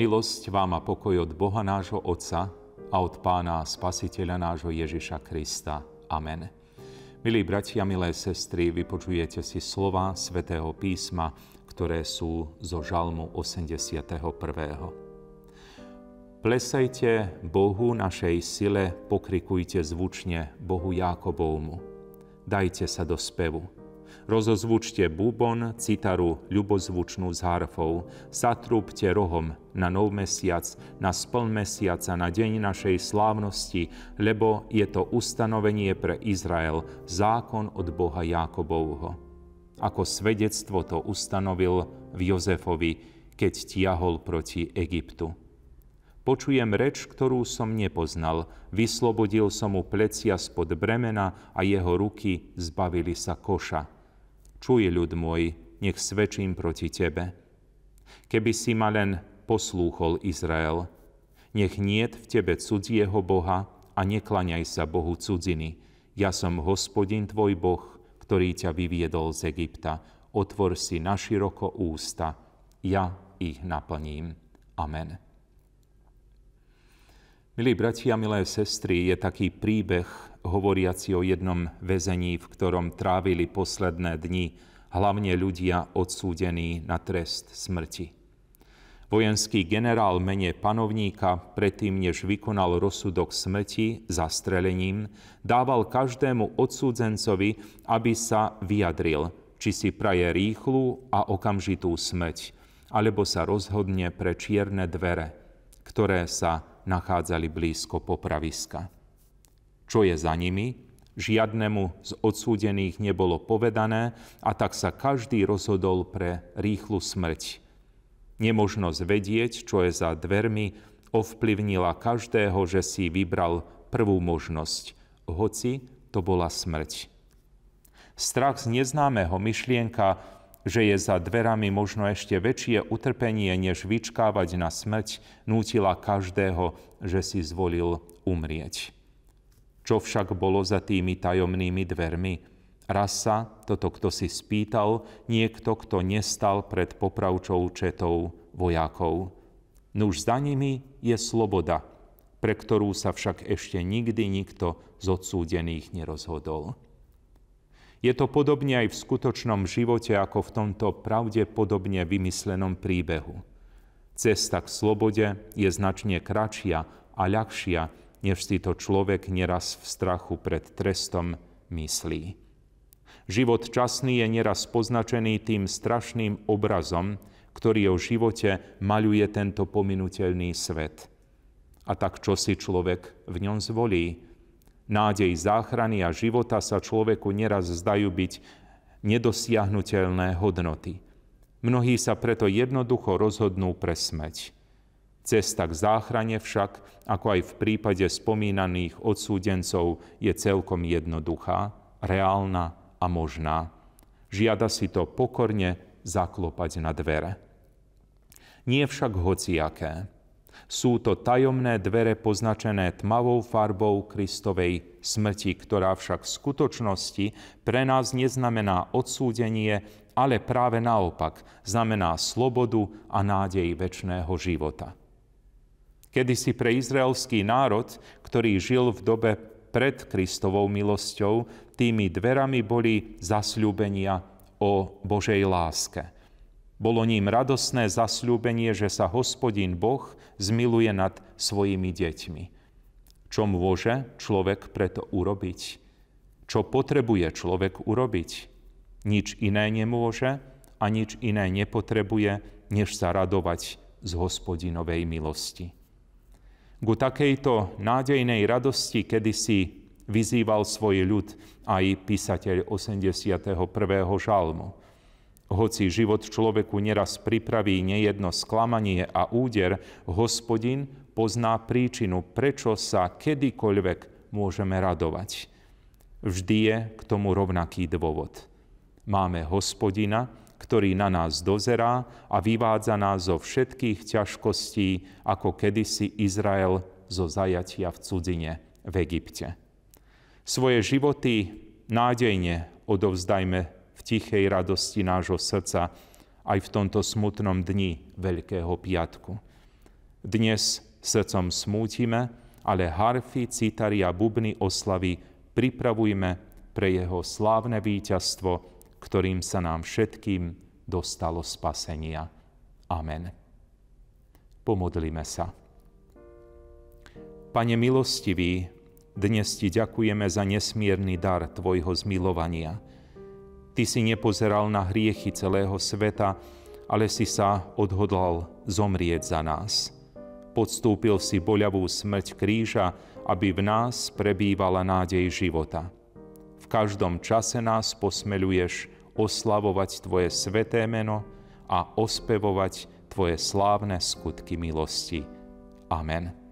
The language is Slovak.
Milosť vám a pokoj od Boha nášho Otca a od Pána a Spasiteľa nášho Ježiša Krista. Amen. Milí bratia, milé sestry, vypočujete si slova Svätého písma, ktoré sú zo Žalmu 81. Plesajte Bohu našej sile, pokrikujte zvučne Bohu Jákobovmu. Dajte sa do spevu. Rozozvučte búbon, citaru, ľubozvučnú s harfou, satrúbte rohom na nov mesiac, na spln mesiaca, na deň našej slávnosti, lebo je to ustanovenie pre Izrael, zákon od Boha Jákobovho. Ako svedectvo to ustanovil v Jozefovi, keď tiahol proti Egyptu. Počujem reč, ktorú som nepoznal, vyslobodil som mu plecia spod bremena a jeho ruky zbavili sa koša. Čuj, ľud môj, nech svedčím proti tebe. Keby si ma len poslúchol, Izrael, nech niet v tebe cudzieho Boha a neklaňaj sa Bohu cudziny. Ja som Hospodin tvoj Boh, ktorý ťa vyviedol z Egypta. Otvor si naširoko ústa, ja ich naplním. Amen. Milí bratia, milé sestry, je taký príbeh hovoriaci o jednom väzení, v ktorom trávili posledné dni hlavne ľudia odsúdení na trest smrti. Vojenský generál v mene panovníka, predtým než vykonal rozsudok smrti zastrelením, dával každému odsúdencovi, aby sa vyjadril, či si praje rýchlu a okamžitú smrť, alebo sa rozhodne pre čierne dvere, ktoré sa nachádzali blízko popraviska. Čo je za nimi? Žiadnemu z odsúdených nebolo povedané a tak sa každý rozhodol pre rýchlu smrť. Nemožnosť vedieť, čo je za dvermi, ovplyvnila každého, že si vybral prvú možnosť, hoci to bola smrť. Strach z neznámeho, myšlienka, že je za dverami možno ešte väčšie utrpenie, než vyčkávať na smrť, nútila každého, že si zvolil umrieť. Čo však bolo za tými tajomnými dvermi? Raz sa toto kto si spýtal, niekto, kto nestal pred popravčou četou vojakov. Nuž za nimi je sloboda, pre ktorú sa však ešte nikdy nikto z odsúdených nerozhodol. Je to podobne aj v skutočnom živote, ako v tomto pravdepodobne vymyslenom príbehu. Cesta k slobode je značne kratšia a ľahšia, než si to človek neraz v strachu pred trestom myslí. Život časný je neraz poznačený tým strašným obrazom, ktorý o živote maľuje tento pominuteľný svet. A tak čo si človek v ňom zvolí? Nádej záchrany a života sa človeku neraz zdajú byť nedosiahnuteľné hodnoty. Mnohí sa preto jednoducho rozhodnú pre smrť. Cesta k záchrane však, ako aj v prípade spomínaných odsúdencov, je celkom jednoduchá, reálna a možná. Žiada si to pokorne zaklopať na dvere. Nie však hociaké. Sú to tajomné dvere poznačené tmavou farbou Kristovej smrti, ktorá však v skutočnosti pre nás neznamená odsúdenie, ale práve naopak znamená slobodu a nádej večného života. Kedysi pre izraelský národ, ktorý žil v dobe pred Kristovou milosťou, tými dverami boli zasľúbenia o Božej láske. Bolo ním radosné zasľúbenie, že sa Hospodin Boh zmiluje nad svojimi deťmi. Čo môže človek preto urobiť? Čo potrebuje človek urobiť? Nič iné nemôže a nič iné nepotrebuje, než sa radovať z Hospodinovej milosti. Ku takejto nádejnej radosti kedysi vyzýval svoj ľud aj písateľ 81. žalmu. Hoci život človeku neraz pripraví nejedno sklamanie a úder, Hospodin pozná príčinu, prečo sa kedykoľvek môžeme radovať. Vždy je k tomu rovnaký dôvod. Máme Hospodina, ktorý na nás dozerá a vyvádza nás zo všetkých ťažkostí, ako kedysi Izrael zo zajatia v cudzine v Egypte. Svoje životy nádejne odovzdajme v tichej radosti nášho srdca aj v tomto smutnom dni Veľkého piatku. Dnes srdcom smútime, ale harfy, citary a bubny oslavy pripravujme pre jeho slávne víťazstvo, ktorým sa nám všetkým dostalo spasenia. Amen. Pomodlíme sa. Pane milostivý, dnes Ti ďakujeme za nesmierny dar Tvojho zmilovania. Ty si nepozeral na hriechy celého sveta, ale si sa odhodlal zomrieť za nás. Podstúpil si boľavú smrť kríža, aby v nás prebývala nádej života. V každom čase nás posmeľuješ oslavovať Tvoje sväté meno a ospevovať Tvoje slávne skutky milosti. Amen.